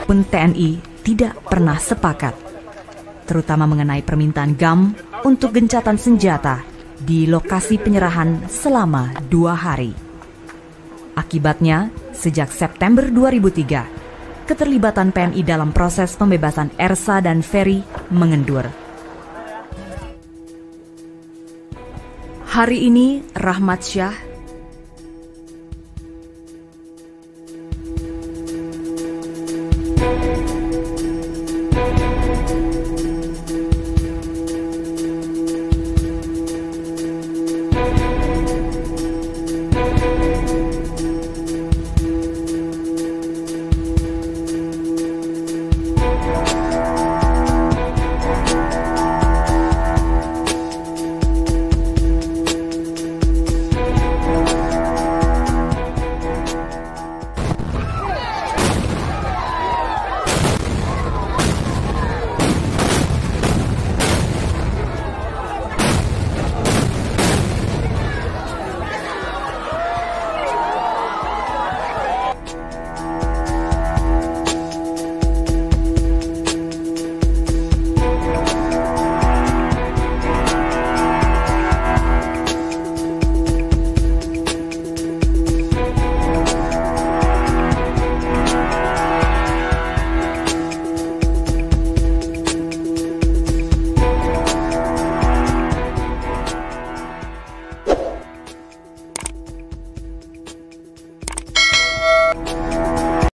maupun TNI tidak pernah sepakat, terutama mengenai permintaan GAM untuk gencatan senjata di lokasi penyerahan selama 2 hari. Akibatnya, sejak September 2003, keterlibatan PNI dalam proses pembebasan Ersa dan Ferry mengendur. Hari ini, Rahmat Syah